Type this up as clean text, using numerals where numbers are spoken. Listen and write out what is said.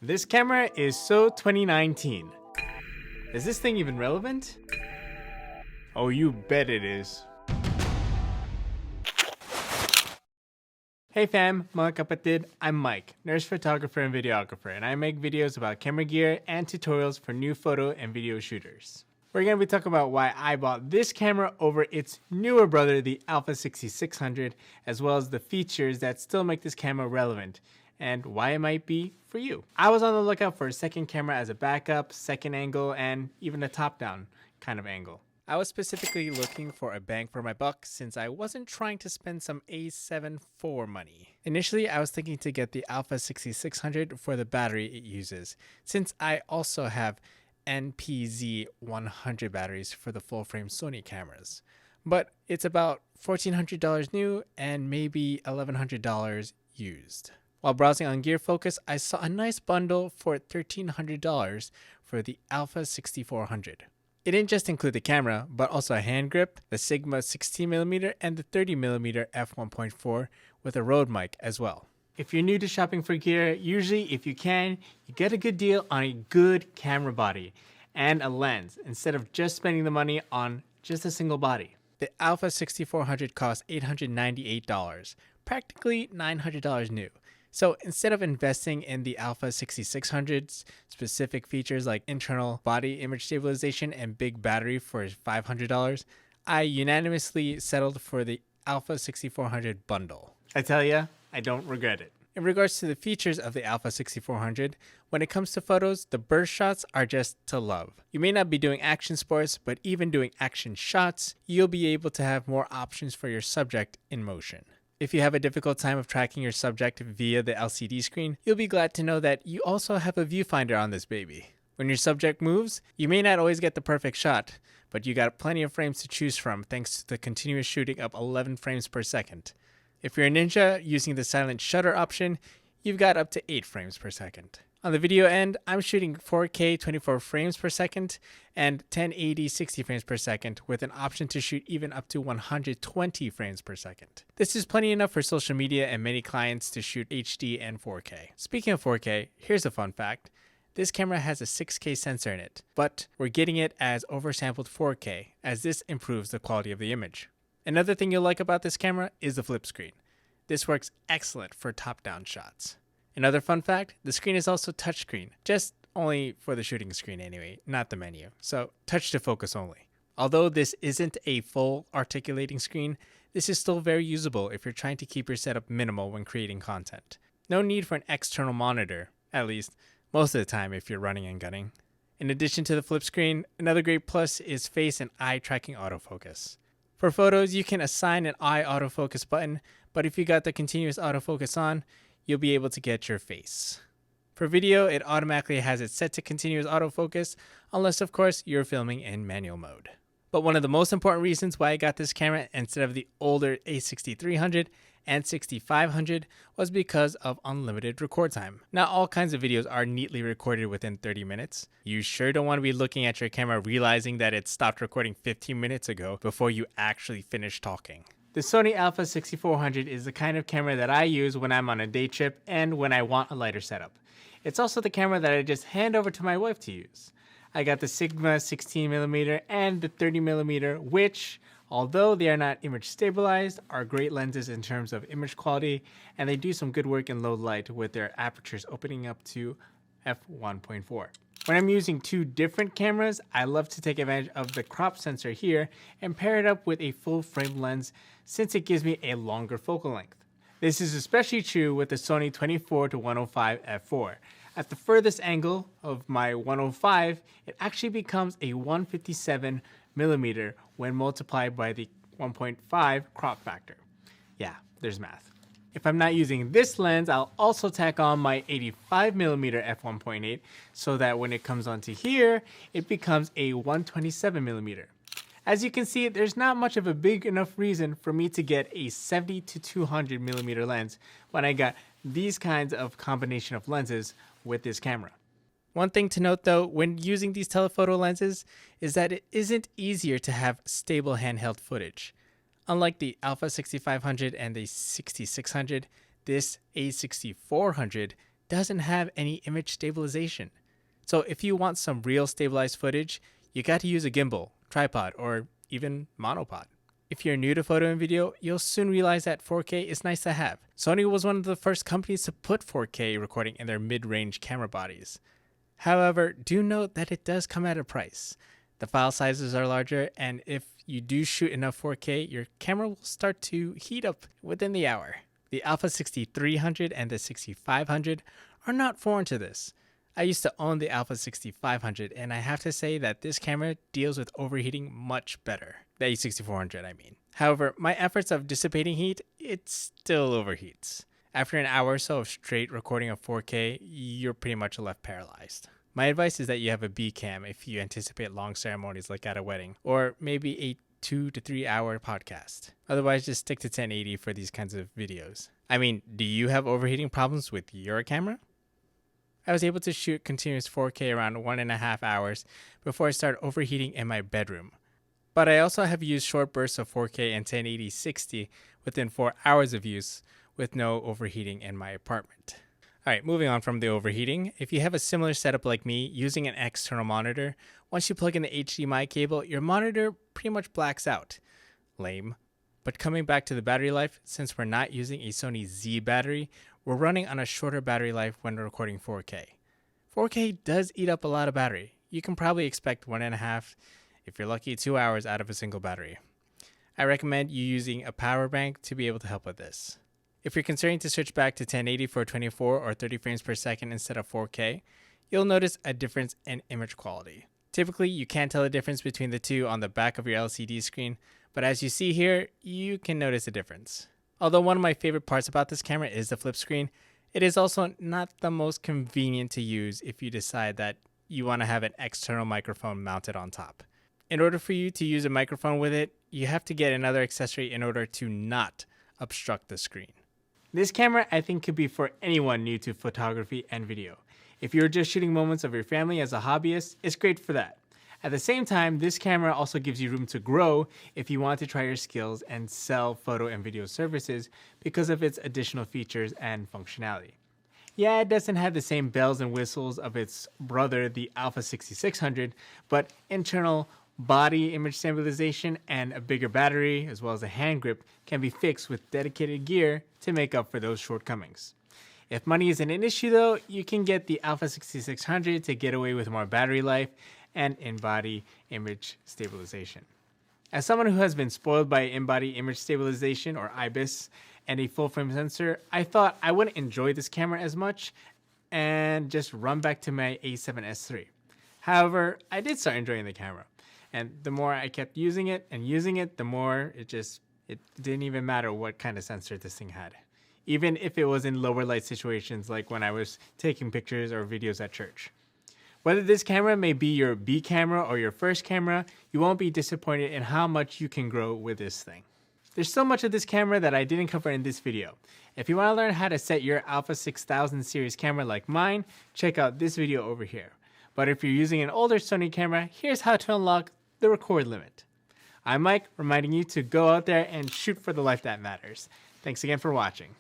This camera is so 2019. Is this thing even relevant? Oh, you bet it is. Hey fam, mga kapatid, I'm Mike, nurse photographer and videographer, and I make videos about camera gear and tutorials for new photo and video shooters. We're going to be talking about why I bought this camera over its newer brother, the A6400, as well as the features that still make this camera relevant, and why it might be for you. I was on the lookout for a second camera as a backup, second angle, and even a top-down kind of angle. I was specifically looking for a bang for my buck since I wasn't trying to spend some A7 IV money. Initially, I was thinking to get the A6400 for the battery it uses, since I also have NPZ 100 batteries for the full-frame Sony cameras. But it's about $1,400 new and maybe $1,100 used. While browsing on Gear Focus, I saw a nice bundle for $1,300 for the A6400. It didn't just include the camera, but also a hand grip, the Sigma 16mm and the 30mm f1.4 with a Rode mic as well. If you're new to shopping for gear, usually if you can, you get a good deal on a good camera body and a lens instead of just spending the money on just a single body. The A6400 costs $898, practically $900 new. So instead of investing in the A6400's specific features like internal body image stabilization and big battery for $500, I unanimously settled for the A6400 bundle. I tell ya, I don't regret it. In regards to the features of the A6400, when it comes to photos, the burst shots are just to love. You may not be doing action sports, but even doing action shots, you'll be able to have more options for your subject in motion. If you have a difficult time of tracking your subject via the LCD screen, you'll be glad to know that you also have a viewfinder on this baby. When your subject moves, you may not always get the perfect shot, but you got plenty of frames to choose from thanks to the continuous shooting of 11 frames per second. If you're a ninja using the silent shutter option, you've got up to 8 frames per second. On the video end, I'm shooting 4K 24 frames per second and 1080 60 frames per second with an option to shoot even up to 120 frames per second. This is plenty enough for social media and many clients to shoot HD and 4K. Speaking of 4K, here's a fun fact. This camera has a 6K sensor in it, but we're getting it as oversampled 4K as this improves the quality of the image. Another thing you'll like about this camera is the flip screen. This works excellent for top-down shots. Another fun fact, the screen is also touchscreen, just only for the shooting screen anyway, not the menu, so touch to focus only. Although this isn't a full articulating screen, this is still very usable if you're trying to keep your setup minimal when creating content. No need for an external monitor, at least most of the time if you're running and gunning. In addition to the flip screen, another great plus is face and eye tracking autofocus. For photos, you can assign an eye autofocus button, but if you got the continuous autofocus on, you'll be able to get your face. For video, it automatically has it set to continuous autofocus, unless of course you're filming in manual mode. But one of the most important reasons why I got this camera instead of the older A6300 and 6500 was because of unlimited record time. Now all kinds of videos are neatly recorded within 30 minutes. You sure don't want to be looking at your camera realizing that it stopped recording 15 minutes ago before you actually finish talking. The Sony A6400 is the kind of camera that I use when I'm on a day trip and when I want a lighter setup. It's also the camera that I just hand over to my wife to use. I got the Sigma 16mm and the 30mm, which, although they are not image stabilized, are great lenses in terms of image quality, and they do some good work in low light with their apertures opening up to f1.4. When I'm using two different cameras, I love to take advantage of the crop sensor here and pair it up with a full frame lens since it gives me a longer focal length. This is especially true with the Sony 24-105 f4. At the furthest angle of my 105, it actually becomes a 157mm when multiplied by the 1.5 crop factor. Yeah, there's math. If I'm not using this lens, I'll also tack on my 85mm f1.8 so that when it comes onto here, it becomes a 127mm. As you can see, there's not much of a big enough reason for me to get a 70-200mm lens when I got these kinds of combination of lenses with this camera. One thing to note though, when using these telephoto lenses, is that it isn't easier to have stable handheld footage. Unlike the Alpha 6500 and the 6600, this A6400 doesn't have any image stabilization. So if you want some real stabilized footage, you got to use a gimbal, tripod, or even monopod. If you're new to photo and video, you'll soon realize that 4K is nice to have. Sony was one of the first companies to put 4K recording in their mid-range camera bodies. However, do note that it does come at a price. The file sizes are larger, and if you do shoot enough 4K, your camera will start to heat up within the hour. The A6300 and the A6500 are not foreign to this. I used to own the A6500, and I have to say that this camera deals with overheating much better. The A6400, I mean. However, my efforts of dissipating heat, it still overheats. After an hour or so of straight recording of 4K, you're pretty much left paralyzed. My advice is that you have a B cam if you anticipate long ceremonies like at a wedding, or maybe a 2 to 3 hour podcast. Otherwise, just stick to 1080 for these kinds of videos. I mean, do you have overheating problems with your camera? I was able to shoot continuous 4K around 1.5 hours before I started overheating in my bedroom. But I also have used short bursts of 4K and 1080 60 within 4 hours of use with no overheating in my apartment. Alright, moving on from the overheating. If you have a similar setup like me using an external monitor, once you plug in the HDMI cable, your monitor pretty much blacks out. Lame. But coming back to the battery life, since we're not using a Sony Z battery, we're running on a shorter battery life when recording 4K. 4K does eat up a lot of battery. You can probably expect 1.5, if you're lucky, 2 hours out of a single battery. I recommend you using a power bank to be able to help with this. If you're considering to switch back to 1080 for 24 or 30 frames per second instead of 4K, you'll notice a difference in image quality. Typically, you can't tell the difference between the two on the back of your LCD screen, but as you see here, you can notice a difference. Although one of my favorite parts about this camera is the flip screen, it is also not the most convenient to use if you decide that you want to have an external microphone mounted on top. In order for you to use a microphone with it, you have to get another accessory in order to not obstruct the screen. This camera I think could be for anyone new to photography and video. If you're just shooting moments of your family as a hobbyist, it's great for that. At the same time, this camera also gives you room to grow if you want to try your skills and sell photo and video services because of its additional features and functionality. Yeah, it doesn't have the same bells and whistles of its brother, the A6400, but internal body image stabilization and a bigger battery, as well as a hand grip, can be fixed with dedicated gear to make up for those shortcomings. If money isn't an issue though, you can get the A6400 to get away with more battery life and in-body image stabilization. As someone who has been spoiled by in-body image stabilization, or IBIS, and a full-frame sensor, I thought I wouldn't enjoy this camera as much and just run back to my A7S III. However, I did start enjoying the camera. And the more I kept using it, the more it didn't even matter what kind of sensor this thing had. Even if it was in lower light situations like when I was taking pictures or videos at church. Whether this camera may be your B camera or your first camera, you won't be disappointed in how much you can grow with this thing. There's so much of this camera that I didn't cover in this video. If you want to learn how to set your Alpha 6000 series camera like mine, check out this video over here. But if you're using an older Sony camera, here's how to unlock the record limit. I'm Mike, reminding you to go out there and shoot for the life that matters. Thanks again for watching.